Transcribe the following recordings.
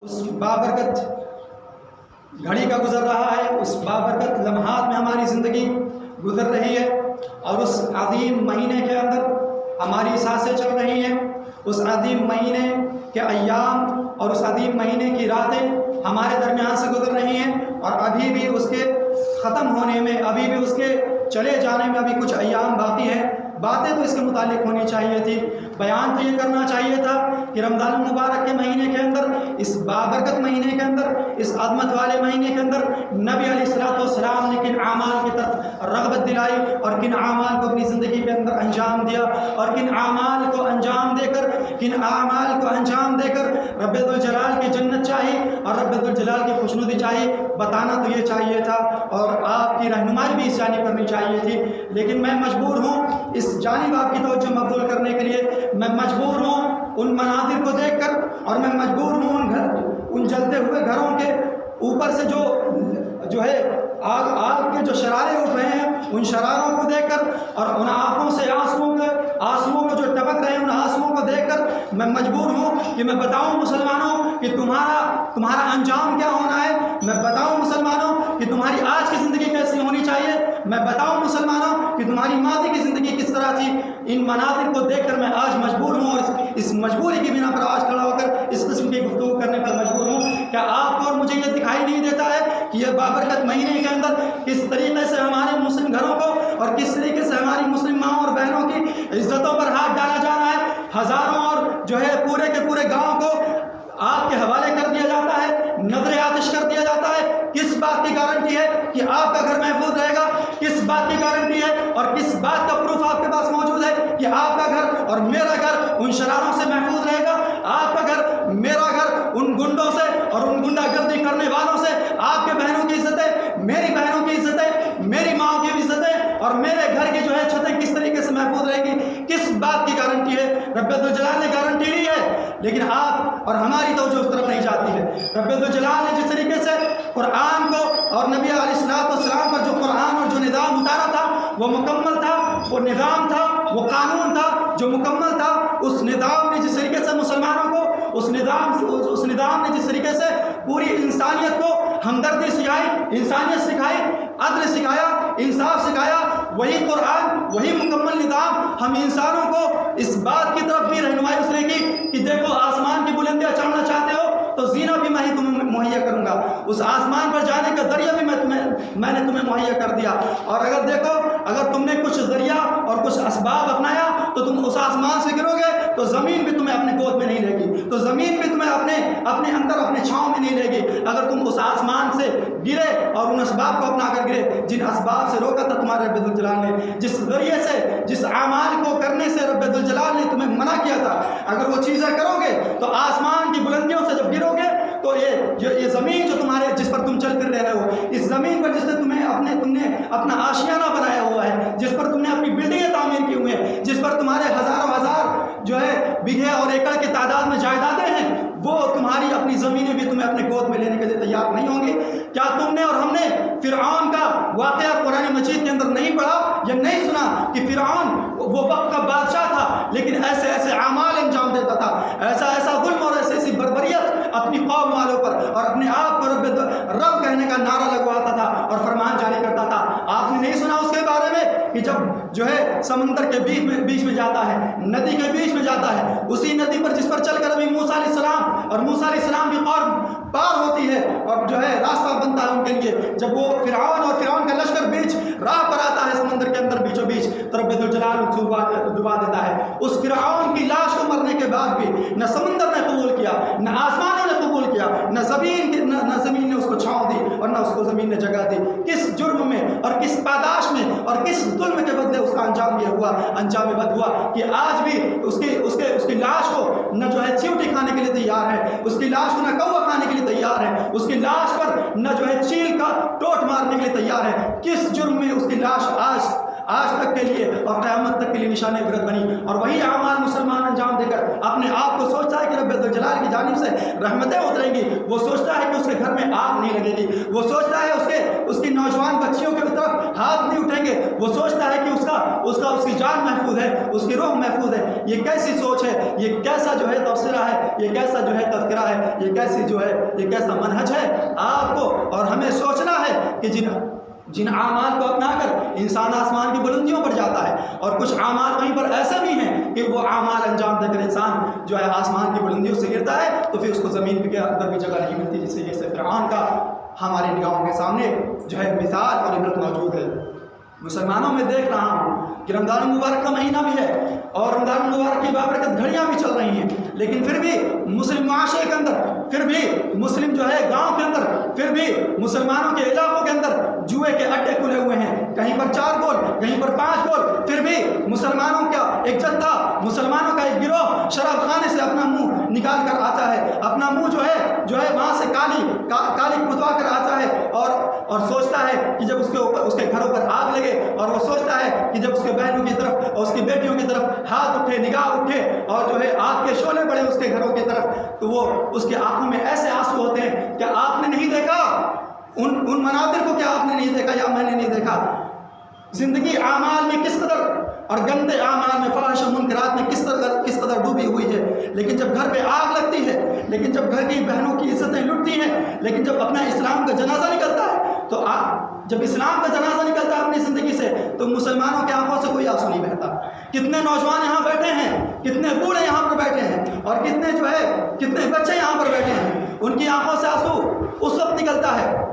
اس بابرکت گھڑی کا گزر رہا ہے، اس بابرکت لمحات میں ہماری زندگی گزر رہی ہے، اور اس عظیم مہینے کے اندر ہماری سانسیں چل رہی ہیں، اس عظیم مہینے کے ایام اور اس عظیم مہینے کی راتیں ہمارے درمیان سے گزر رہی ہیں، اور ابھی بھی اس کے ختم ہونے میں، ابھی بھی اس کے چلے جانے میں ابھی کچھ ایام باقی ہیں۔ باتیں تو اس کے متعلق ہونی چاہیے تھی، بیان تو یہ کرنا چاہیے تھا کہ رمضان المبارک کے مہینے کے اندر، اس بابرکت مہینے کے اندر، اس عظمت والے مہینے کے اندر نبی علیہ السلام نے کن اعمال کی طرف رغبت دلائی اور کن اعمال کو اپنی زندگی کے اندر انجام دیا، اور کن اعمال کو انجام دے کر رب ذوالجلال کی جنت چاہیے اور رب ذوالجلال کی خوشنودی چاہیے، بتانا تو یہ چاہیے تھا، اور آپ کی رہنمائی بھی اس جانب کرنی چاہیے تھی، لیکن میں مجبور ہوں اس جانب آپ کی توجہ مبذول کرنے کے لیے، میں مجبور ہوں ان مناظر کو دیکھ کر، اور میں مجبور ہوں ان جلتے ہوئے گھروں کے اوپر سے جو ہے آگ کے جو شرارے اٹھ رہے ہیں، ان شراروں کو دیکھ کر، اور ان آنکھوں سے آنسوؤں کو جو ٹپک رہے ہیں، ان آنسوؤں کو دیکھ کر میں مجبور ہوں کہ میں بتاؤں مسلمانوں کہ تمہارا انجام کیا ہونا ہے، میں بتاؤں مسلمانوں کہ تمہاری آج کی زندگی کیسی ہونی چاہیے، میں بتاؤں مسلمانوں کہ تمہاری ماضی کی زندگی کس طرح تھی۔ ان مناظر کو دیکھ کر میں آج مجبور ہوں، اور اس مجبوری کی بنا پر آج کھڑا ہو کر اس قسم کی گفتگو کرنے پر مجبور ہوں۔ کیا آپ کو اور مجھے یہ دکھائی نہیں دیتا ہے کہ یہ بابرکت مہینے کے اندر کس طریقے سے ہمارے مسلم گھروں کو اور کس طریقے سے ہماری مسلم ماں اور بہنوں کی عزتوں پر ہاتھ ڈالا جا رہا ہے، ہزاروں اور جو ہے پورے کے پورے گاؤں کو آپ کے حوالے کر دیا جاتا ہے، نظر آتش کر دیا جاتا ہے۔ کس بات کی گارنٹی ہے کہ آپ کا گھر محفوظ رہے گا؟ کس بات کی گارنٹی ہے اور کس بات کا پروف آپ کے پاس موجود ہے کہ آپ کا گھر اور میرا گھر ان شراروں سے محفوظ رہے گا؟ آپ کا گھر، میرا گھر ان گنڈوں سے اور ان گنڈا گردی کرنے والوں سے، آپ کے بہنوں کی عزتیں، میری بہنوں کی عزتیں، میری ماں کی عزتیں اور میرے گھر کی جو ہے چھتیں کس طریقے سے محفوظ رہے گی؟ کس بات کی گارنٹی ہے؟ رب ذوالجلال نے گارنٹی لی ہے، لیکن آپ اور ہماری توجہ اس طرف نہیں جاتی ہے۔ رب ذوالجلال نے جس طریقے سے قرآن کو اور نبی علیہ السلام پر جو قرآن اور جو نظام اتارا تھا وہ مکمل تھا، وہ نظام تھا، وہ قانون تھا جو مکمل تھا۔ اس نظام نے جس طریقے سے مسلمانوں کو، اس نظام نے جس طریقے سے پوری انسانیت کو ہمدردی سکھائی، انسانیت سکھائی، عدل سکھایا، انصاف سکھایا، وہی قرآن، وہی مکمل نظام ہم انسانوں کو اس بات کی طرف بھی رہنمائی اس نے کی کہ دیکھو آسمان کی بلندیاں چڑھنا چاہتے ہو تو زینہ بھی میں ہی تمہیں مہیا کروں گا، اس آسمان پر جانے کا ذریعہ بھی میں نے تمہیں مہیا کر دیا، اور اگر دیکھو اگر تم نے کچھ ذریعہ اور کچھ اسباب اپنایا تو تم اس آسمان سے گرو گے تو زمین بھی تمہیں اپنے گود میں نہیں لے گی، تو زمین بھی تمہیں اپنے اندر اپنے چھاؤں میں نہیں لے گی۔ اگر تم اس آسمان سے گرے اور ان اسباب کو اپنا کر گرے جن اسباب سے روکا تھا تمہارے رب ذوالجلال نے، جس ذریعے سے، جس اعمال کو کرنے سے رب ذوالجلال نے تمہیں منع کیا تھا، اگر وہ چیزیں کرو گے تو آسمان کی بلندیوں سے جب گرو گے تو یہ زمین جو جس پر تم چل پھر رہے ہو، اس زمین پر جس نے تم نے اپنا آشیانہ بنایا ہوا ہے، جس پر تم نے اپنی بلڈنگیں تعمیر کی ہوئی ہیں، جس پر تمہارے ہزاروں ہزار جو ہے بیگھے اور ایکڑ کی تعداد میں جائیدادیں ہیں، وہ تمہاری اپنی زمینیں بھی تمہیں اپنے گود میں لینے کے لیے تیار نہیں ہوں گی۔ کیا تم نے اور ہم نے فرعون کا واقعہ قرآن مجید کے اندر نہیں پڑھا یا نہیں سنا کہ فرعون وہ وقت کا بادشاہ تھا لیکن ایسے ایسے اعمال انجام دیتا تھا، ایسا ظلم اور ایسی بربریت اپنی قوم والوں پر، اور اپنے آپ کو رب کہنے کا نعرہ لگواتا تھا اور فرمان جاری کرتا تھا؟ آپ نے نہیں سنا اس کے بارے میں کہ جب جو ہے سمندر کے بیچ میں جاتا ہے، ندی کے بیچ میں جاتا ہے، اسی ندی پر جس پر چل کر ابھی موسیٰ علیہ السلام اور موسیٰ علیہ السلام کی قوم پار ہوتی ہے اور جو ہے راستہ بنتا ہے ان کے لیے، جب وہ فرعون کا لشکر بیچ راہ پر آتا ہے سمندر کے اندر بیچوں بیچ، تو رب ذوالجلال ڈبا دیتا ہے۔ اس فرعون کی لاش کو مرنے کے بعد بھی نہ سمندر نے قبول کیا، نہ آسمانوں نے قبول کیا، نہ زمین نے اس کو چھاؤں دی اور نہ اس کو زمین نے جگہ دی۔ کس جرم میں اور کس پاداش میں اور کس ظلم کے بدلے اس کا انجام یہ ہوا، انجام بد ہوا کہ آج بھی اس کی لاش کو نہ جو ہے چیوٹی کھانے کے لیے تیار ہے، اس کی لاش کو نہ کوا کھانے کے لیے تیار ہے، اس کی لاش پر نہ جو ہے چیل کا ٹوٹ مارنے کے لیے تیار ہے۔ کس جرم میں اس کی لاش آج تک کے لیے اور قیامت تک کے لیے نشان عبرت بنی۔ اور وہی اعمال مسلمان انجام دے کر اپنے آپ کو سوچتا ہے کہ رب ذوالجلال کی جانب سے رحمتیں اتریں گی، وہ سوچتا ہے کہ اس کے گھر میں آگ نہیں لگے گی، وہ سوچتا ہے اس کی نوجوان بچیوں کی طرف ہاتھ نہیں اٹھیں گے، وہ سوچتا ہے کہ اس کی جان محفوظ ہے، اس کی روح محفوظ ہے۔ یہ کیسی سوچ ہے، یہ کیسا جو ہے تبصرہ ہے، یہ کیسا جو ہے تذکرہ ہے، یہ کیسا منہج ہے۔ آپ کو اور ہمیں سوچنا ہے کہ جن اعمال کو اپنا کر انسان آسمان کی بلندیوں پر جاتا ہے، اور کچھ اعمال وہیں پر ایسے بھی ہیں کہ وہ اعمال انجام دے کر انسان جو ہے آسمان کی بلندیوں سے گرتا ہے تو پھر اس کو زمین کے اندر بھی جگہ نہیں ملتی، جیسے فرعون کا ہماری نگاہوں کے سامنے جو ہے مثال اور عبرت موجود ہے۔ مسلمانوں میں دیکھ رہا ہوں کہ رمضان المبارک کا مہینہ بھی ہے اور رمضان المبارک کی بابرکت گھڑیاں بھی چل رہی ہیں، لیکن پھر بھی مسلم معاشرے کے اندر، پھر بھی مسلم جو ہے گاؤں کے اندر، پھر بھی مسلمانوں کے علاقوں کے اندر جوئے کے اڈے کھلے ہوئے ہیں، کہیں پر 4 گول، کہیں پر 5 گول، پھر بھی مسلمانوں کا ایک جتھا، مسلمانوں کا ایک گروہ شراب خانے سے اپنا منہ نکال کر آتا ہے، اپنا منہ جو ہے وہاں سے کالی پتوا کر آتا ہے اور سوچتا ہے کہ جب اس کے گھروں پر آگ لگے، اور وہ سوچتا ہے کہ جب اس کے بہنوں کی طرف اور اس کی بیٹیوں کی طرف ہاتھ اٹھے، نگاہ اٹھے اور جو ہے آگ کے شعلے بڑھے اس کے گھروں کی طرف، تو وہ اس کے آنکھوں میں ایسے آنسو ہوتے ہیں۔ کیا آپ نے نہیں دیکھا ان مناظر کو؟ کیا آپ نے نہیں دیکھا یا میں نے نہیں دیکھا؟ زندگی اعمال میں کس قدر اور گندے اعمال میں، فحش و منکرات میں کس قدر ڈوبی ہوئی ہے، لیکن جب گھر پہ آگ لگتی ہے، لیکن جب گھر کی بہنوں کی عزتیں لٹتی ہیں، لیکن جب اپنا اسلام کا جنازہ نکلتا ہے، تو جب اسلام کا جنازہ نکلتا ہے اپنی زندگی سے، تو مسلمانوں کی آنکھوں سے کوئی آنسو نہیں بہتا۔ کتنے نوجوان یہاں بیٹھے ہیں، کتنے بوڑھے یہاں پر بیٹھے ہیں، اور کتنے بچے یہاں پر بیٹھے ہیں، ان کی آنکھوں سے آنسو اس وقت نکلتا ہے،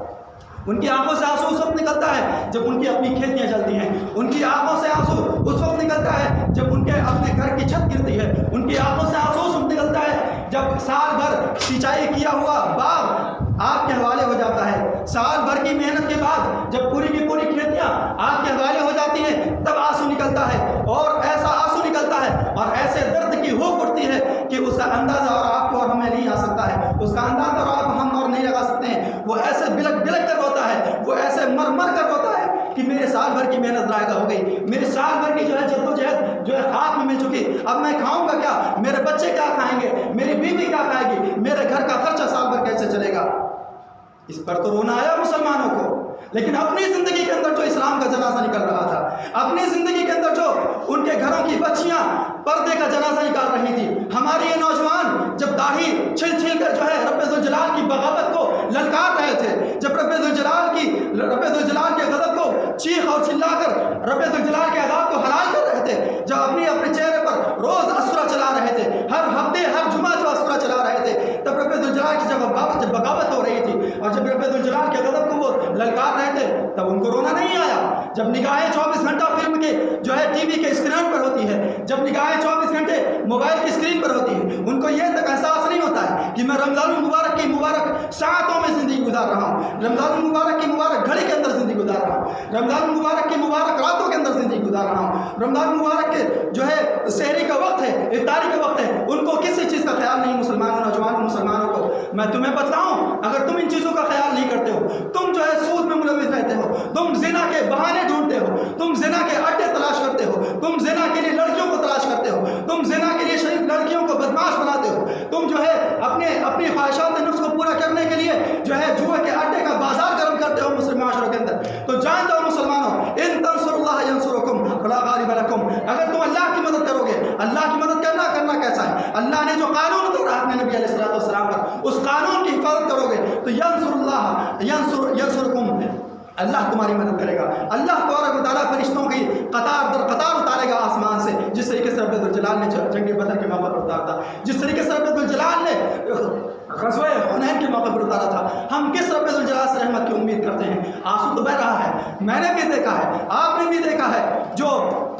ان کی آنکھوں سے آنسو اس وقت نکلتا ہے جب ان کی اپنی کھیتیاں جلتی ہیں، ان کی آنکھوں سے آنسو اس وقت نکلتا ہے جب ان کے اپنے گھر کی چھت گرتی ہے، ان کی آنکھوں سے آنسو اس وقت نکلتا ہے جب سال بھر سینچائی کیا ہوا باغ آگ کے حوالے ہو جاتا ہے، سال بھر کی محنت کے بعد جب پوری کی پوری کھیتیاں آگ کے حوالے ہو جاتی ہیں، تب آنسو نکلتا ہے، اور ایسا آنسو نکلتا ہے اور ایسے درد کی ہوک اٹھتی ہے کہ اس کا اندازہ اور آپ کو اور ہمیں نہیں آ سکتا ہے، اس کا اندازہ اور آپ ہم اور نہیں لگا سکتے ہیں۔ وہ ایسے بلک بلک کر روتا ہے، وہ ایسے مر مر کر روتا ہے کہ میرے سال بھر کی محنت ضائع ہو گئی، میرے سال بھر کی جو ہے جدوجہد جو ہے خاک میں مل چکی، اب میں کھاؤں گا کیا، میرے بچے کیا کھائیں گے، میری بیوی کیا کھائے گی، میرے گھر کا خرچہ سال بھر کیسے چلے گا۔ اس پر تو رونا آیا مسلمانوں کو، لیکن اپنی زندگی کے اندر جو اسلام کا جنازہ نکل رہا تھا، اپنی زندگی کے اندر جو ان کے گھروں کی بچیاں پردے کا جنازہ نکال رہی تھی، ہمارے یہ نوجوان جب داڑھی چھل چھل کر جو ہے رب ذوالجلال کی بغاوت کو للکار رہے تھے، جب رب ذوالجلال کے غضب کو چیخ اور چلا کر رب ذوالجلال کے عذاب کو حلال کر رہے تھے، جب اپنے چہرے پر روز اسورہ چلا رہے تھے، ہر ہفتے ہر جمعہ جو اسورہ چلا رہے تھے، تب رب ذوالجلال کی جب بغاوت ہو رہی تھی اور جب رب ذوالجلال کے غضب کو وہ للکار رہے تھے، تب ان کو رونا نہیں آیا۔ جب نگاہیں 24 گھنٹہ فلم کے جو ہے ٹی وی کے اسکرین پر ہوتی ہے، جب نگاہیں 24 گھنٹے موبائل کی اسکرین پر ہوتی ہے، ان کو یہ تک احساس نہیں ہوتا ہے کہ میں رمضان المبارک کی مبارک ساعتوں میں زندگی گزار رہا ہوں، رمضان المبارک کی مبارک گھڑی کے اندر زندگی گزار رہا ہوں، رمضان المبارک کی مبارک راتوں کے اندر زندگی گزار رہا ہوں، رمضان المبارک کے جو ہے سحری کا وقت ہے، افطاری کا وقت ہے، ان کو کسی چیز کا خیال نہیں۔ نوجوان مسلمانوں کو میں تمہیں بتلاؤں، اگر تم ان چیزوں کا خیال نہیں کرتے ہو، تم جو ہے سود میں ملوث رہتے ہو، تم زنا کے بہانے ڈھونڈتے ہو، تم زنا کے اڈے تلاش کرتے ہو، تم زنا کے لیے لڑکیوں کو تلاش کرتے ہو، تم زنا کے لیے شریف لڑکیوں کو بدماش بناتے ہو، تم جو ہے اپنی خواہشات نفس کو پورا کرنے کے لیے جو ہے جوئے کے اڈے کا بازار گرم کرتے ہو مسلم معاشرے کے اندر، تو جان جاؤ مسلمانوں، ان تنصروا اللہ ینصرکم ولا غالب لکم، اگر تم اللہ کی مدد کرو گے، اللہ کی مدد کرنا کیسا ہے، اللہ نے جو قانون اتارا اپنے نبی علیہ السلام پر، اس قانون کی حفاظت کرو گے تو ینصرکم، اللہ تمہاری مدد کرے گا، اللہ تبارک و تعالیٰ فرشتوں کی قطار در قطار اتارے گا آسمان سے، جس طریقے سے رب ذوالجلال نے جنگ بدر کے موقع پر اتارا تھا، جس طریقے سے رب ذوالجلال نے غزوہ حنین کے موقع پر اتارا تھا۔ ہم کس رب ذوالجلال سے رحمت کی امید کرتے ہیں؟ آنسو تو بہہ رہا ہے، میں نے بھی دیکھا ہے، آپ نے بھی دیکھا ہے، جو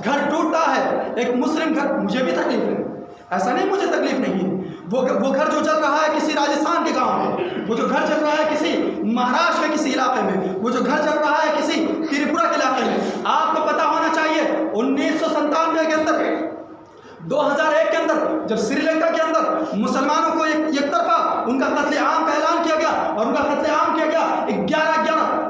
گھر ٹوٹتا ہے، ایک مسلم گھر، مجھے بھی تکلیف ہے، ایسا نہیں مجھے تکلیف نہیں ہے، وہ گھر جو چل رہا ہے کسی راجستھان کے گاؤں میں، وہ جو گھر چل رہا ہے کسی مہاراشٹر کے کسی علاقے میں، وہ جو گھر چل رہا ہے کسی تریپورہ کے علاقے میں، آپ کو پتہ ہونا چاہیے 1997 کے اندر، 2001 کے اندر جب سری لنکا کے اندر مسلمانوں کو ایک طرفہ ان کا قتل عام کا اعلان کیا گیا اور ان کا قتل عام کیا گیا 11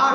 8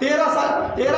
13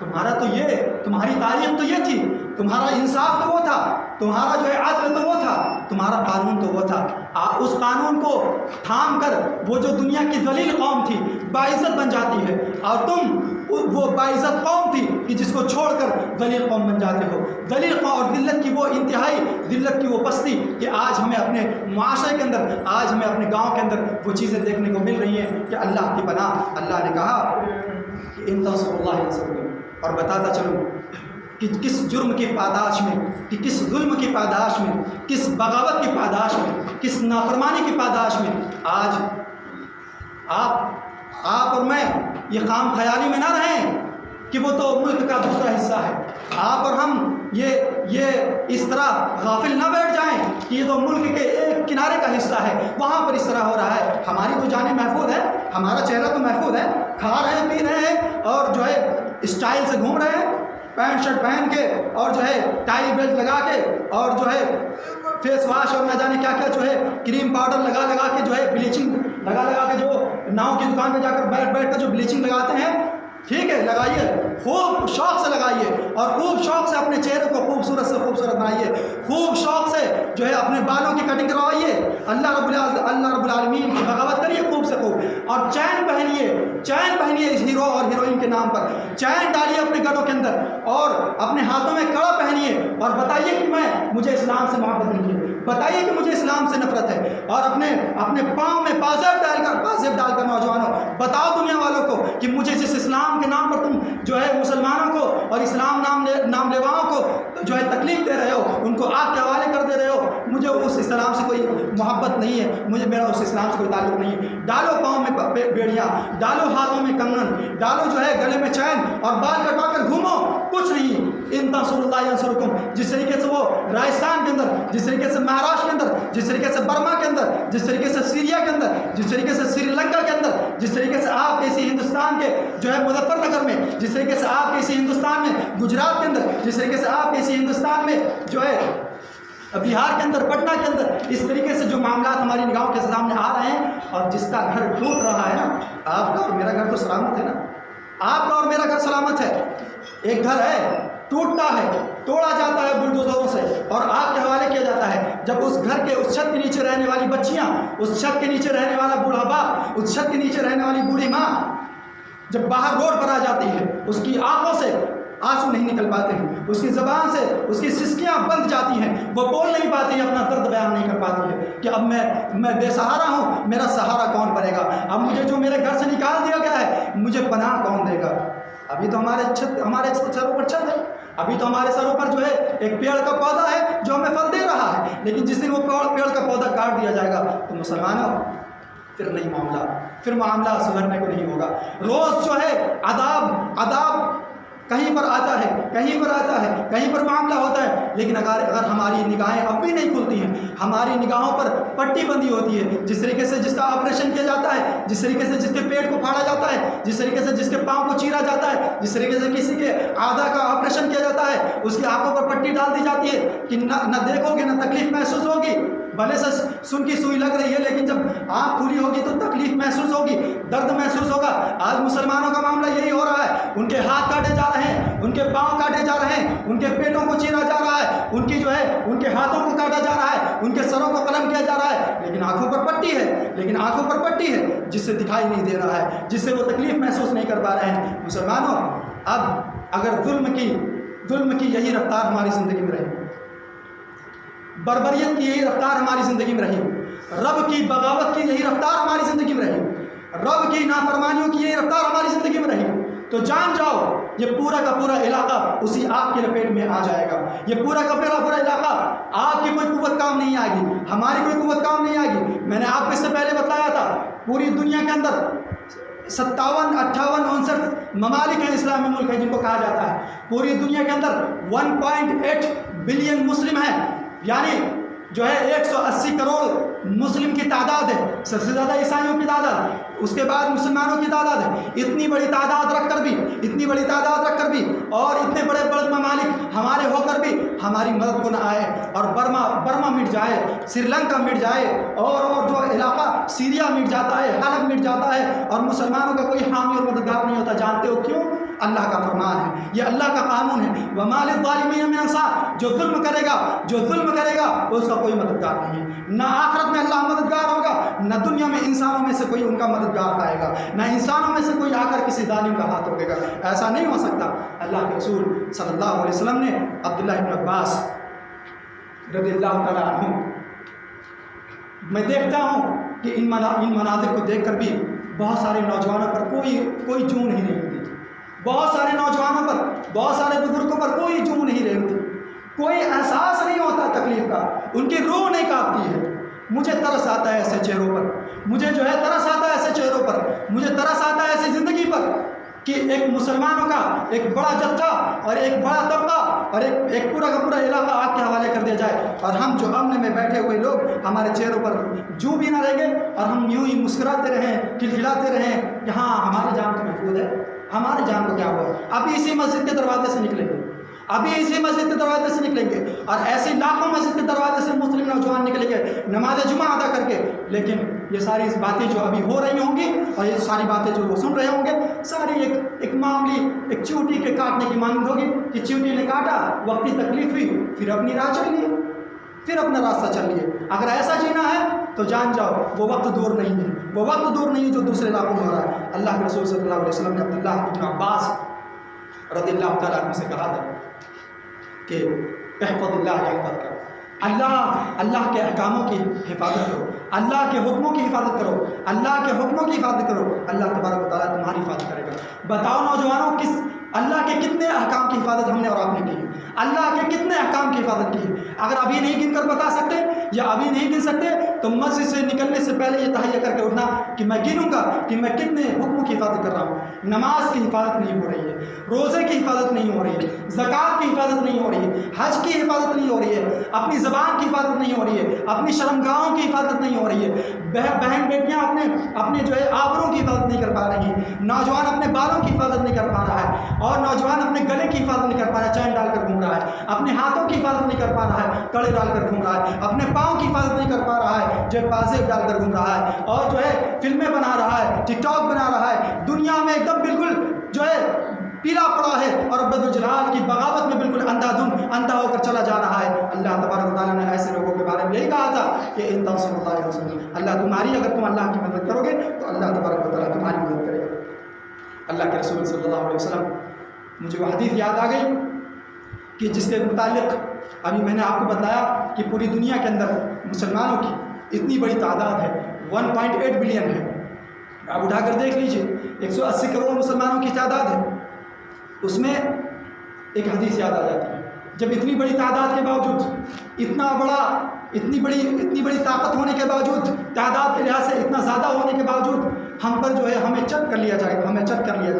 تمہارا تو یہ، تمہاری تاریخ تو یہ تھی، تمہارا انصاف تو وہ تھا، تمہارا جو ہے عدل تو وہ تھا، تمہارا قانون تو وہ تھا۔ اس قانون کو تھام کر وہ جو دنیا کی ذلیل قوم تھی باعزت بن جاتی ہے، اور تم وہ باعزت قوم تھی کہ جس کو چھوڑ کر ذلیل قوم بن جاتے ہو۔ ذلیل قوم اور ذلت کی وہ انتہائی، ذلت کی وہ پستی کہ آج ہمیں اپنے معاشرے کے اندر، آج ہمیں اپنے گاؤں کے اندر وہ چیزیں دیکھنے کو مل رہی ہیں کہ اللہ کی پناہ، اللہ نے کہا کہ ان تنصروا اللہ ینصرکم، اور بتاتا چلوں کہ کس جرم کی پاداش میں، کہ کس ظلم کی پاداش میں، کس بغاوت کی پاداش میں، کس نافرمانی کی پاداش میں آج آپ اور میں یہ خام خیالی میں نہ رہیں کہ وہ تو ملک کا دوسرا حصہ ہے۔ آپ اور ہم یہ اس طرح غافل نہ بیٹھ جائیں کہ یہ تو ملک کے ایک کنارے کا حصہ ہے، وہاں پر اس طرح ہو رہا ہے۔ ہماری تو جانیں محفوظ ہے، ہمارا چہرہ تو محفوظ ہے، کھا رہے ہیں، پی رہے ہیں، اور جو ہے اسٹائل سے گھوم رہے ہیں، پینٹ شرٹ پہن کے، اور جو ہے ٹائی بیلٹ لگا کے، اور جو ہے فیس واش اور نہ جانے کیا کیا جو ہے کریم پاؤڈر لگا کے، جو ہے بلیچنگ لگا کے، جو ناؤ کی دکان پہ جا کر بیٹھ کر جو بلیچنگ لگاتے ہیں، ٹھیک ہے، لگائیے، خوب شوق سے لگائیے، اور خوب شوق سے اپنے چہرے کو خوبصورت سے خوبصورت بنائیے، خوب شوق سے جو ہے اپنے بالوں کی کٹنگ کروائیے، اللہ رب العالمین کی بغاوت کریے خوب سے خوب، اور چین پہنیے اس ہیرو اور ہیروئن کے نام پر، چین ڈالیے اپنے گلوں کے اندر، اور اپنے ہاتھوں میں کڑا پہنیے، اور بتائیے کہ مجھے اسلام سے محبت نہیں ہے، بتائیے کہ مجھے اسلام سے نفرت ہے، اور اپنے پاؤں میں پازیب ڈال کر نوجوانوں بتاؤ دنیا والوں کو کہ مجھے جس اسلام کے نام پر تم جو ہے مسلمانوں کو اور اسلام نام لیواؤں کو جو ہے تکلیف دے رہے ہو، ان کو آگ کے حوالے کر دے رہے ہو، مجھے اس اسلام سے کوئی محبت نہیں ہے، میرا اس اسلام سے کوئی تعلق نہیں ہے۔ ڈالو پاؤں میں بیڑیاں، ڈالو ہاتھوں میں کنگن، ڈالو جو ہے گلے میں چین، اور بال کٹوا کر گھومو، کچھ نہیں۔ ان تنصروا اللہ ینصرکم، جس طریقے سے وہ راجستھان کے اندر، جس طریقے سے مہاراشٹر کے اندر، جس طریقے سے برما کے اندر، جس طریقے سے سیریا کے اندر، جس طریقے سے سری لنکا کے اندر، جس طریقے سے آپ کے اسی ہندوستان کے جو ہے مظفر نگر میں، جس طریقے سے آپ کے اسی ہندوستان میں گجرات کے اندر، جس طریقے سے آپ کے اسی ہندوستان میں جو ہے بہار کے اندر، پٹنہ کے اندر، اس طریقے سے جو معاملات ہماری نگاہوں کے سامنے آ رہے ہیں، اور جس کا گھر ٹوٹ رہا ہے نا، آپ کا اور میرا گھر تو سلامت ہے نا، آپ کا اور میرا گھر سلامت ہے۔ ایک گھر ہے ٹوٹتا ہے، توڑا جاتا ہے بلڈوزروں سے، اور آگ کے حوالے کیا جاتا ہے، جب اس گھر کے اس چھت کے نیچے رہنے والی بچیاں، اس چھت کے نیچے رہنے والا بوڑھا باپ، اس چھت کے نیچے رہنے والی بوڑھی ماں جب باہر روڈ پر آ جاتی ہے، اس کی آنکھوں سے آنسو نہیں نکل پاتے ہیں، اس کی زبان سے اس کی سسکیاں بند جاتی ہیں، وہ بول نہیں پاتی ہے، اپنا درد بیان نہیں کر پاتی ہے کہ اب میں بے سہارا ہوں، میرا سہارا کون بنے گا، اب مجھے جو میرے گھر سے نکال دیا گیا ہے مجھے پناہ کون دے گا۔ ابھی تو ہمارے سروں پر چھت ہے، ابھی تو ہمارے سروں پر جو ہے ایک پیڑ کا پودا ہے جو ہمیں پھل دے رہا ہے، لیکن جس دن وہ پیڑ کا پودا کاٹ دیا جائے گا تو مسلمانوں پھر نہیں معاملہ سدھرنے کو نہیں ہوگا۔ روز جو ہے عذاب کہیں پر آتا ہے، کہیں پر معاملہ ہوتا ہے، لیکن اگر ہماری نگاہیں اب بھی نہیں کھلتی ہیں، ہماری نگاہوں پر پٹی بندی ہوتی ہے، جس طریقے سے جس کا آپریشن کیا جاتا ہے، جس طریقے سے جس کے پیٹ کو پھاڑا جاتا ہے، جس طریقے سے جس کے پاؤں کو چیرا جاتا ہے، جس طریقے سے کسی کے اعضاء کا آپریشن کیا جاتا ہے، اس کی آنکھوں پر پٹی ڈال دی جاتی ہے کہ نہ دیکھو گے نہ تکلیف محسوس ہوگی، بھلے سے سن کی سوئی لگ رہی ہے، لیکن جب آنکھ کھلی ہوگی تو تکلیف محسوس ہوگی، درد محسوس ہوگا۔ آج مسلمانوں کا معاملہ یہی ہو رہا ہے، ان کے ہاتھ کاٹے جا رہے ہیں، ان کے پاؤں کاٹے جا رہے ہیں، ان کے پیٹوں کو چیرا جا رہا ہے، ان کے ہاتھوں کو کاٹا جا رہا ہے، ان کے سروں کو قلم کیا جا رہا ہے، لیکن آنکھوں پر پٹی ہے جس سے دکھائی نہیں دے رہا ہے، جس سے وہ تکلیف محسوس نہیں کر پا رہے ہیں۔ مسلمانوں، اب اگر ظلم کی یہی رفتار ہماری زندگی میں رہی، بربریت کی یہی رفتار ہماری زندگی میں رہی، رب کی بغاوت کی یہی رفتار ہماری زندگی میں رہی، رب کی نافرمانیوں کی یہی رفتار ہماری زندگی میں رہی، تو جان جاؤ یہ پورا کا پورا علاقہ اسی آگ کی لپیٹ میں آ جائے گا۔ یہ پورا کا پورا علاقہ، آپ کی کوئی قوت کام نہیں آئے گی، ہماری کوئی قوت کام نہیں آئے گی۔ میں نے آپ کو اس سے پہلے بتایا تھا، پوری دنیا کے اندر 57 58 59 ممالک ہیں، اسلامی ملک ہیں جن کو کہا جاتا ہے۔ پوری دنیا کے اندر 1.8 بلین مسلم ہیں، یعنی جو ہے 180 کروڑ مسلم کی تعداد ہے، سب سے زیادہ عیسائیوں کی تعداد، اس کے بعد مسلمانوں کی تعداد ہے۔ اتنی بڑی تعداد رکھ کر بھی اور اتنے بڑے ممالک ہمارے ہو کر بھی ہماری مدد کو نہ آئے، اور برما مٹ جائے، سری لنکا مٹ جائے، اور جو علاقہ سیریا مٹ جاتا ہے، حلب مٹ جاتا ہے، اور مسلمانوں کا کوئی حامی اور مددگار نہیں ہوتا۔ جانتے ہو کیوں؟ اللہ کا فرمان ہے، یہ اللہ کا قانون ہے۔ وَمَا لِلظَّالِمِينَ مِنْ أَنصَارٍ، جو ظلم کرے گا اس کا کوئی مددگار نہیں ہے۔ نہ آخرت میں اللہ مددگار ہوگا، نہ دنیا میں انسانوں میں سے کوئی ان کا مددگار آئے گا، نہ انسانوں میں سے کوئی آ کر کسی ظالم کا ہاتھ روکے گا۔ ایسا نہیں ہو سکتا۔ اللہ کے رسول صلی اللہ علیہ وسلم نے عبداللہ ابن عباس رضی اللہ تعالیٰ عنہ، میں دیکھتا ہوں کہ ان مناظر کو دیکھ کر بھی بہت سارے نوجوانوں پر کوئی جو نہیں رہی ہوتی، بہت سارے نوجوانوں پر، بہت سارے بزرگوں پر کوئی جو نہیں رہی ہوتی، کوئی احساس نہیں ہوتا تکلیف کا، ان کی روح نہیں کانپتی ہے۔ مجھے ترس آتا ہے ایسے چہروں پر، مجھے جو ہے ترس آتا ہے ایسے چہروں پر، مجھے ترس آتا ہے ایسی زندگی پر کہ ایک مسلمانوں کا ایک بڑا جتھا اور ایک بڑا طبقہ اور ایک پورا کا پورا علاقہ آگ کے حوالے کر دیا جائے، اور ہم جو امن میں بیٹھے ہوئے لوگ، ہمارے چہروں پر جو بھی نہ رہیں گے، اور ہم یوں ہی مسکراتے رہیں، کھلکھلاتے رہیں کہ ہاں ہماری جان تو محفوظ ہے، ہماری جان کو کیا ہوا۔ ابھی اسی مسجد کے دروازے سے نکلیں گے، ابھی اسی مسجد کے دروازے سے نکلیں گے، اور ایسی لاکھوں مسجد کے دروازے سے مسلم نوجوان نکلیں گے نماز جمعہ ادا کر کے، لیکن یہ ساری باتیں جو ابھی ہو رہی ہوں گی اور یہ ساری باتیں جو وہ سن رہے ہوں گے، ساری ایک معمولی ایک چیونٹی کے کاٹنے کی مانند ہوگی کہ چیونٹی نے کاٹا، وقتی تکلیف ہوئی، پھر اپنی راہ چل لیے، پھر اپنا راستہ چل لیے۔ اگر ایسا جینا ہے تو جان جاؤ وہ وقت دور نہیں ہے، وہ وقت دور نہیں ہے جو دوسرے علاقوں میں ہو رہا ہے۔ اللہ کے رسول صلی اللہ علیہ وسلم نے عبداللہ ابن عباس رضی اللہ تعالیٰ عنہ سے کہا تھا کہ احفظ اللہ یحفظ کا، اللہ کے احکاموں کی حفاظت کرو، اللہ کے حکموں کی حفاظت کرو، اللہ کے حکموں کی حفاظت کرو، اللہ تبارک و تعالیٰ تمہاری حفاظت کرے گا۔ بتاؤ نوجوانوں، اللہ کے کتنے احکام کی حفاظت ہم نے اور آپ نے کی ہے؟ اللہ کے کتنے احکام کی حفاظت کی ہے؟ اگر ابھی نہیں گن کر بتا سکتے یا ابھی نہیں گن سکتے تو مسجد سے نکلنے سے پہلے یہ تہیہ کر کے اٹھنا کہ میں گنوں گا کہ میں کتنے حکموں کی حفاظت کر رہا ہوں۔ نماز کی حفاظت نہیں ہو رہی ہے، روزے کی حفاظت نہیں ہو رہی ہے، زکوٰۃ کی حفاظت نہیں ہو رہی ہے، حج کی حفاظت نہیں ہو رہی ہے، اپنی زبان کی حفاظت نہیں ہو رہی ہے، اپنی شرمگاہوں کی حفاظت نہیں ہو رہی ہے، بہن بیٹیاں اپنے جو ہے آبروں کی حفاظت نہیں کر پا رہی ہیں، نوجوان اپنے بالوں کی حفاظت نہیں کر پا رہا ہے، اور نوجوان اپنے گلے کی حفاظت نہیں کر پا رہا ہے، چین ڈال کر گھوم رہا ہے، اپنے ہاتھوں کی حفاظت نہیں کر پا رہا ہے، کڑے ڈال کر گھوم رہا ہے، اپنے پاؤں کی حفاظت نہیں کر پا رہا ہے، جو پازیب ڈال کر گھوم رہا ہے، اور جو ہے فلمیں بنا رہا ہے، ٹک ٹاک بنا رہا ہے، دنیا میں ایک دم بالکل جو ہے پیلا پڑا ہے، اور رب الجلال کی بغاوت میں بالکل اندھا ہو کر چلا جا رہا ہے۔ اللہ تبارک و تعالیٰ نے ایسے لوگوں کے بارے میں یہی کہا تھا کہ ان تنصروا اللہ ینصرکم، اللہ تمہاری، اگر تم اللہ کی مدد کرو گے تو اللہ تبارک و تعالیٰ تمہاری مدد کرے گا۔ اللہ کے رسول صلی اللہ علیہ وسلم، مجھے وہ حدیث یاد آ گئی کہ جس کے متعلق ابھی میں نے آپ کو بتایا کہ پوری دنیا کے اندر مسلمانوں کی اتنی بڑی تعداد ہے، 1.8 بلین ہے، آپ اٹھا کر دیکھ لیجئے، 180 کروڑ مسلمانوں کی تعداد ہے، اس میں ایک حدیث یاد آ جاتی ہے، جب اتنی بڑی تعداد کے باوجود، اتنی بڑی طاقت ہونے کے باوجود، تعداد کے لحاظ سے اتنا زیادہ ہونے کے باوجود ہم پر جو ہے ہمیں چٹ کر لیا جاتا ہے، ہمیں چٹ کر لیا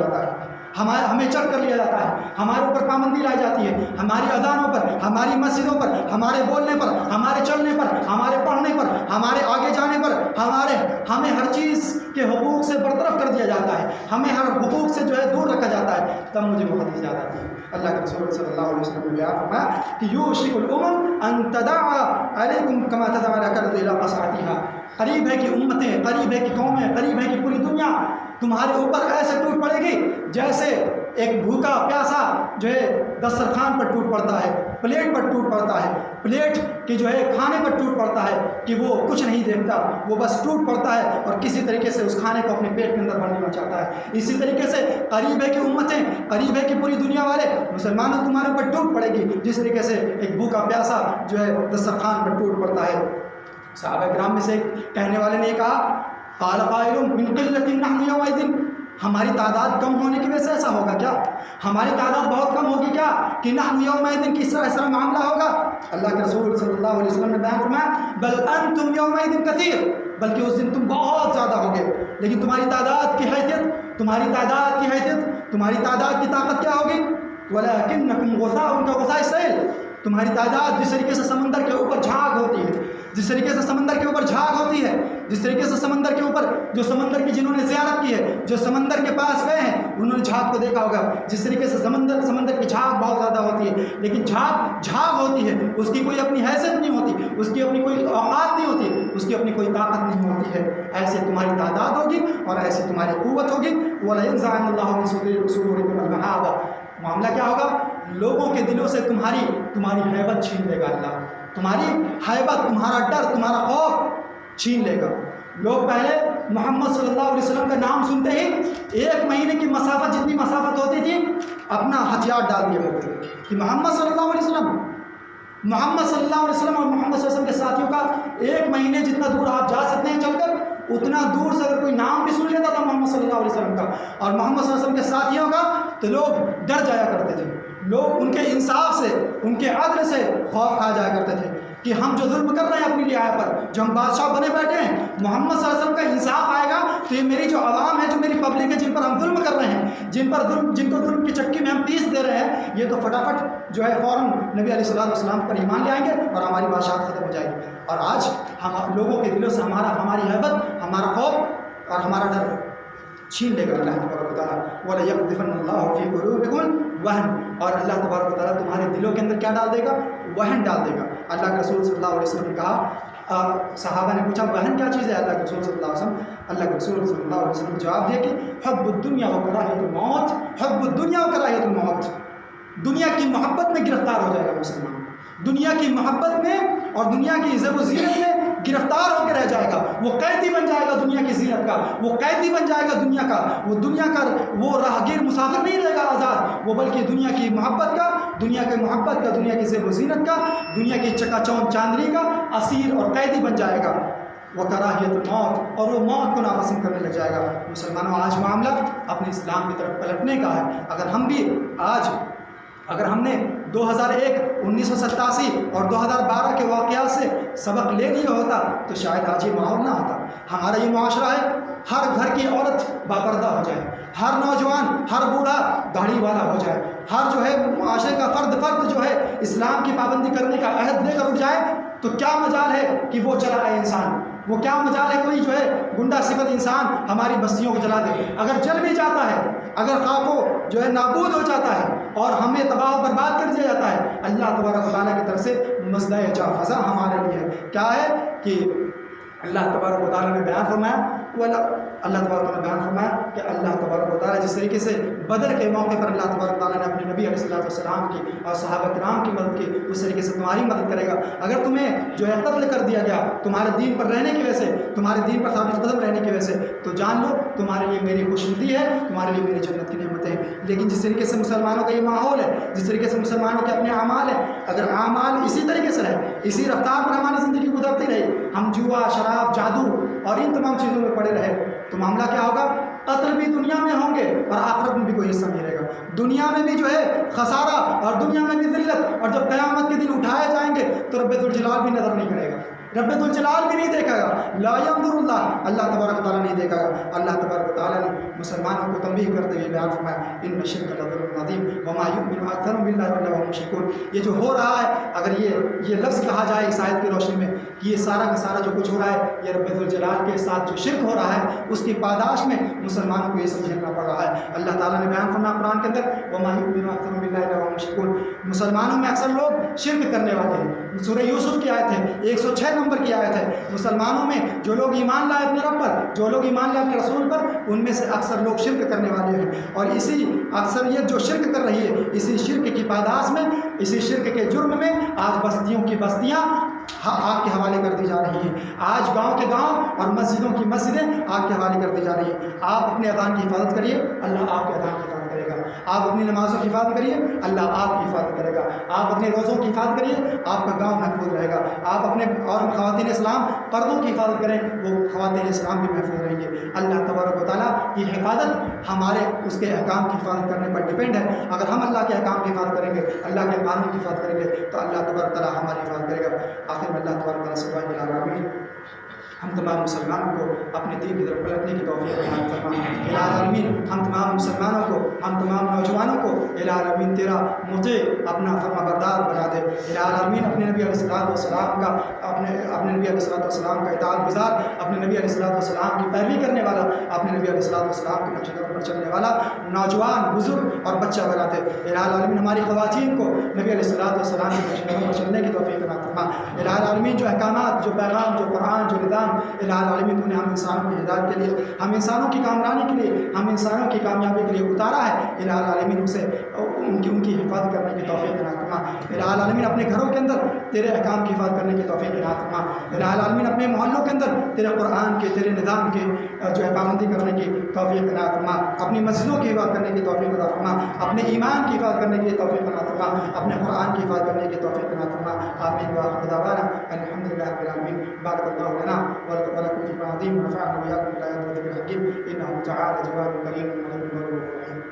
جاتا ہے، ہمارے اوپر پابندی لائی جاتی ہے، ہماری اذانوں پر، ہماری مسجدوں پر، ہمارے بولنے پر، ہمارے چلنے پر، ہمارے پڑھنے پر، ہمارے آگے جانے پر، ہمیں ہر چیز کے حقوق سے برطرف کر دیا جاتا ہے، ہمیں ہر حقوق سے جو ہے دور رکھا جاتا ہے۔ تب مجھے وہ حدیث یاد آتی ہے، اللہ کے رسول صلی اللہ علیہ وسلم نے بیان فرمایا کہ یوشک الامم ان تداعى علیکم کما تداعى الاکلۃ الی قصعتها، قریب ہے کہ امتیں، قریب ہے کہ قومیں، قریب ہے کہ پوری دنیا تمہارے اوپر ایسے ٹوٹ پڑے گی جیسے ایک بھوکا پیاسا جو ہے دسترخوان پر ٹوٹ پڑتا ہے، پلیٹ پر ٹوٹ پڑتا ہے، پلیٹ کی جو ہے کھانے پر ٹوٹ پڑتا ہے کہ وہ کچھ نہیں دیکھتا، وہ بس ٹوٹ پڑتا ہے اور کسی طریقے سے اس کھانے کو اپنے پیٹ کے اندر بھرنا چاہتا ہے۔ اسی طریقے سے قریب ہے کہ امتیں، قریب ہے کہ پوری دنیا والے مسلمانوں تمہارے اوپر ٹوٹ پڑے گی جس طریقے سے ایک بھوکا پیاسا جو ہے دسترخوان پر ٹوٹ پڑتا ہے۔ صحابہ کرام میں سے ایک کہنے والے نے کہا، قال قائل من قلۃ نحن یومئذ، ہماری تعداد کم ہونے کی وجہ سے ایسا ہوگا کیا؟ ہماری تعداد بہت کم ہوگی کیا کہ نحن یومئذ کی اس طرح معاملہ ہوگا؟ اللہ کے رسول صلی اللہ علیہ وسلم نے بیان فرمایا، بل انتم یومئذ کثیر، بلکہ اس دن تم بہت زیادہ ہوگے، لیکن تمہاری تعداد کی حیثیت، تمہاری تعداد کی طاقت کیا ہوگی؟ ولکنکم غثاء کا غثاء السیل، تمہاری تعداد جس طریقے سے سمندر کے اوپر جھاگ ہوتی ہے، جس طریقے سے سمندر کے اوپر جھاگ ہوتی ہے، جس طریقے سے سمندر کے اوپر جو سمندر کی جنہوں نے زیارت کی ہے، جو سمندر کے پاس گئے ہیں انہوں نے جھاگ کو دیکھا ہوگا، جس طریقے سے سمندر کی جھاگ بہت زیادہ ہوتی ہے، لیکن جھاگ ہوتی ہے، اس کی کوئی اپنی حیثیت نہیں ہوتی، اس کی اپنی کوئی اوقات نہیں ہوتی، اس کی اپنی کوئی طاقت نہیں ہوتی ہے۔ ایسے تمہاری تعداد ہوگی اور ایسی تمہاری قوت ہوگی۔ وَلَيَنزَعَنَّ اللَّهُ مِن صُدُورِكُمُ الرِّعْبَ، معاملہ کیا ہوگا؟ لوگوں کے دلوں سے تمہاری حیبت چھین لے گا اللہ، تمہاری حیبت، تمہارا ڈر، تمہارا خوف چھین لے گا۔ لوگ پہلے محمد صلی اللہ علیہ وسلم کا نام سنتے ہی 1 مہینے کی مسافت جتنی مسافت ہوتی تھی اپنا ہتھیار ڈال دیا کرتے تھے کہ محمد صلی اللہ علیہ وسلم اور محمد صلی اللہ علیہ وسلم کے ساتھیوں کا 1 مہینے جتنا دور آپ جا سکتے ہیں چل کر، اتنا دور سے اگر کوئی نام بھی سن لیتا تھا محمد صلی اللہ علیہ وسلم کا اور محمد صلی اللہ علیہ وسلم کے ساتھیوں کا تو لوگ ڈر جایا کرتے تھے، لوگ ان کے انصاف سے، ان کے عدل سے خوف کھا جایا کرتے تھے کہ ہم جو ظلم کر رہے ہیں اپنی رعایا پر، جو ہم بادشاہ بنے بیٹھے ہیں، محمد صلی اللہ علیہ وسلم کا انصاف آئے گا تو یہ میری جو عوام ہے، جو میری پبلک ہے، جن پر ہم ظلم کر رہے ہیں، جن کو ظلم کی چکی میں ہم پیس دے رہے ہیں، یہ تو فٹافٹ جو ہے فوراً نبی علیہ السلام پر ایمان لے آئیں گے اور ہماری بادشاہت ختم ہو جائے گی۔ اور آج ہم لوگوں کے دلوں سے ہماری حیبت، ہمارا خوف اور ہمارا ڈر چھین لے گا اللہ تبارک و تعالیٰ۔ وَلَيَقْذِفَنَّ اللَّهُ فِي قُلُوبِكُمُ الْوَهْنَ، اور اللہ تبارک و تعالیٰ تمہارے دلوں کے اندر کیا ڈال دے گا؟ وہن ڈال دے گا۔ اللہ کے رسول صلی اللہ علیہ وسلم نے کہا، صحابہ نے پوچھا وہن کیا چیز ہے؟ اللہ کے رسول صلی اللہ علیہ وسلم نے جواب دیا کہ حب الدنیا و کراہیت الموت، حب الدنیا و کراہیت الموت، دنیا کی محبت میں گرفتار ہو جائے گا مسلمان، دنیا کی محبت میں اور دنیا کی عزت و زینت میں گرفتار ہو کے رہ جائے گا، وہ قیدی بن جائے گا دنیا کی زینت کا، وہ قیدی بن جائے گا دنیا کا، وہ دنیا کا وہ راہگیر مسافر نہیں رہے گا آزاد، وہ بلکہ دنیا کی محبت کا، دنیا کی عزت و زینت کا، دنیا کی چکا چوند چاندنی کا اسیر اور قیدی بن جائے گا۔ وہ کراہیت الموت، اور وہ موت کو ناپسند کرنے لگ جائے گا۔ مسلمانوں، آج معاملہ اپنے اسلام کی طرف پلٹنے کا ہے۔ اگر ہم نے 2001، 1987 اور 2012 کے واقعات سے سبق لے لیا ہوتا تو شاید آج یہ ماحول نہ ہوتا۔ ہمارا یہ معاشرہ ہے، ہر گھر کی عورت باپردہ ہو جائے، ہر نوجوان، ہر بوڑھا داڑھی والا ہو جائے، ہر جو ہے معاشرے کا فرد جو ہے اسلام کی پابندی کرنے کا عہد لے کر اٹھ جائے، تو کیا مجال ہے کہ وہ چلا آئے انسان، وہ کیا مجال ہے کوئی جو ہے گنڈا صفت انسان ہماری بستیوں کو جلا دے۔ اگر جل بھی جاتا ہے، اگر خاک و جو ہے نابود ہو جاتا ہے اور ہمیں تباہ و برباد کر دیا جاتا ہے، اللہ تبارک و تعالیٰ کی طرف سے مسئلہ جا فضا ہمارے لیے ہے۔ کیا ہے کہ اللہ تبارک و تعالیٰ نے بیان فرمایا کہ اللہ تبارک و تعالیٰ جس طریقے سے بدر کے موقع پر اللہ تبارک و تعالیٰ نے اپنے نبی علیہ السلام کی اور صحابہ کرام کی مدد کی، اس طریقے سے تمہاری مدد کرے گا۔ اگر تمہیں جو ہے قتل کر دیا گیا تمہارے دین پر رہنے کی وجہ سے، تمہارے دین پر ثابت قدم رہنے کی وجہ سے، تو جان لو تمہارے لیے میری خوشنودی ہے، تمہارے لیے میری جنت کی نعمتیں ہیں۔ لیکن جس طریقے سے مسلمانوں کا یہ ماحول ہے، جس طریقے سے مسلمانوں کے اپنے اعمال ہیں، اگر اعمال اسی طریقے سے رہے، اسی رفتار پر ہماری زندگی گزرتی رہی، ہم جوا، شراب، جادو اور ان تمام چیزوں میں پڑے رہے، تو معاملہ کیا ہوگا؟ قتل بھی دنیا میں ہوں گے اور آخرت میں بھی کوئی حصہ نہیں رہے گا۔ دنیا میں بھی جو ہے خسارہ اور دنیا میں بھی ذلت، اور جب قیامت کے دن اٹھائے جائیں گے تو رب ذوالجلال بھی نظر نہیں کرے گا، رب ذوالجلال بھی نہیں دیکھے گا، لا ينظر اللہ، اللہ تبارک و تعالیٰ نہیں دیکھا گا۔ اللہ تبارک و تعالیٰ نے مسلمانوں کو تنبیہ کرتے ہوئے بیان فرمایا، ان الشرک لظلم عظیم وما یؤمن اکثرهم باللہ الا وهم مشرکون۔ یہ جو ہو رہا ہے، اگر یہ لفظ کہا جائے اس آیت کی روشنی میں کہ یہ سارا کا سارا جو کچھ ہو رہا ہے یہ رب ذوالجلال کے ساتھ جو شرک ہو رہا ہے، اس کی پاداش میں مسلمانوں کو یہ سمجھنا پڑ رہا ہے۔ اللہ تعالیٰ نے بیان فرمایا قرآن کے اندر، وما یؤمن اکثرهم باللہ الا وهم مشرکون، مسلمانوں میں اکثر لوگ شرک کرنے والے ہیں۔ سورہ یوسف کی آیت ہے، 106 نمبر کی آیت ہے، مسلمانوں میں جو لوگ ایمان لائے اپنے رب پر، جو لوگ ایمان لائے اپنے رسول پر، ان میں سے اکثر لوگ شرک کرنے والے ہیں، اور اسی اکثریت جو شرک کر رہی ہے، اسی شرک کی پاداش میں، اسی شرک کے جرم میں آج بستیوں کی بستیاں آگ کے حوالے کر دی جا رہی ہیں، آج گاؤں کے گاؤں اور مسجدوں کی مسجدیں آگ کے حوالے کر دی جا رہی ہیں۔ آپ اپنے اذان کی حفاظت کریے، اللہ آپ کے اذان کی حفاظت کرے گا۔ آپ اپنی نمازوں کی حفاظت کریے، اللہ آپ کی حفاظت کرے گا۔ آپ اپنے روزوں کی حفاظت کریے، آپ کا گاؤں محفوظ رہے گا۔ آپ اپنے اور خواتین اسلام پردوں کی حفاظت کریں، وہ خواتین اسلام بھی محفوظ رہیں گے۔ اللہ تبارک و تعالیٰ کی حفاظت ہمارے اس کے احکام کی حفاظت کرنے پر ڈپینڈ ہے۔ اگر ہم اللہ کے احکام کی حفاظت کریں گے، اللہ کے قانون کی حفاظت کریں گے، تو اللہ تبارک و تعالیٰ ہماری حفاظت کرے گا۔ آخر میں اللہ تبارک و تعالیٰ سے دعا ہے، آمین۔ ہم تمام مسلمانوں کو اپنے دین کی طرف پلٹنے کی توفیق عنایت فرما۔ الہ العالمین ہم تمام مسلمانوں کو، ہم تمام نوجوانوں کو الہ العالمین تیرا مطیع اپنا فرما بردار بنا دے۔ الہ العالمین اپنے نبی علیہ الصلوۃ والسلام کا اپنے نبی علیہ الصلوۃ والسلام کا اطاعت گزار، اپنے نبی علیہ الصلوۃ والسلام کی پیروی کرنے والا، اپنے نبی علیہ الصلوۃ والسلام کے نقش قدم پر چلنے والا نوجوان، بزرگ اور بچہ بنا دے۔ الہ العالمین ہماری خواتین کو نبی علیہ الصلوۃ والسلام کے نقش قدم پر چلنے کی توفیق عنایت فرما۔ الہ العالمین جو احکامات، جو پیغام، جو قرآن، جو نظام الہ العالمین تو نے ہم انسانوں کی ہدایت کے لیے، ہم انسانوں کی کامرانی کے لیے، ہم انسانوں کی کامیابی کے لیے اتارا ہے، الہ العالمین اسے ان کی حفاظت کرنے کی توفیق عنایت فرما۔ الہ العالمین اپنے گھروں کے اندر تیرے احکام کی حفاظت کرنے کی توفیق عنایت فرما۔ الہ العالمین اپنے محلوں کے اندر تیرے قرآن کے، تیرے نظام کے جو ہے پابندی کرنے کی توفیق عنایت فرما۔ اپنی مسجدوں کی حفاظت کرنے کی توفیق عطا فرما، اپنے ایمان کی حفاظت کرنے کی توفیق عنایت فرما، اپنے قرآن کی حفاظت کرنے کی توفیق عنایت فرما۔ آمین وآخر دعوانا الحمد للہ رب العالمین۔ بارک اللہ لنا ولکم فی العظیم ونفعنا وإياکم بالآیات والذکر الحکیم انہ تعالی جواد کریم مجید الرحیم۔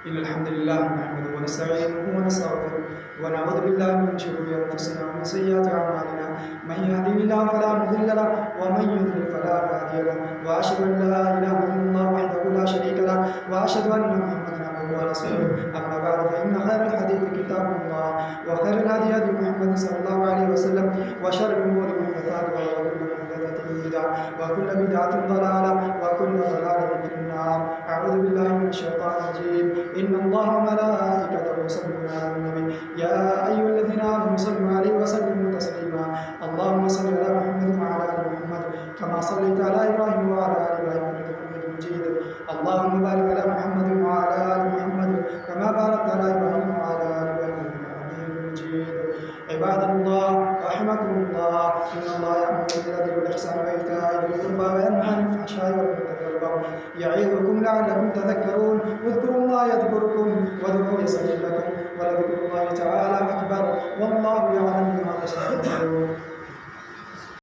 إن الحمد لله نحمده ونستعينه ونستغفره ونعوذ بالله من شرور أنفسنا ومن سيئات أعمالنا من يهده الله فلا مضل له ومن يضلل فلا هادي له وأشهد أن لا إله إلا الله وحده لا شريك له وأشهد أن محمدا عبده ورسوله أما بعد فإن خير الحديث كتاب الله وخير الهدي هدي محمد صلى الله عليه وسلم وشر الأمور محدثاتها وكل محدثة بدعة وكل بدعة ضلالة وكل ضلالة في النار. أعوذ بالله من الشيطان الرجيم. إن الله وملائكته يصلون على النبي يا أيها الذين آمنوا صلوا عليه وسلموا تسليما. اللهم صل على محمد وعلى آل محمد كما صليت على إبراهيم وعلى آل إبراهيم إنك حميد مجيد. اللهم بارك على محمد وعلى آل محمد كما باركت على إبراهيم وعلى آل إبراهيم إنك حميد مجيد. عباد الله رحمكم الله إن الله يأمر بالعدل والإحسان وإيتاء ذي القربى وينهى عن الفحشاء والمنكر والبغي يعظكم لعلكم تذكرون. اذكروا الله يذكركم وادعوه يستجب لكم ولذكر الله تعالى أكبر والله يعلم ما تصنعون.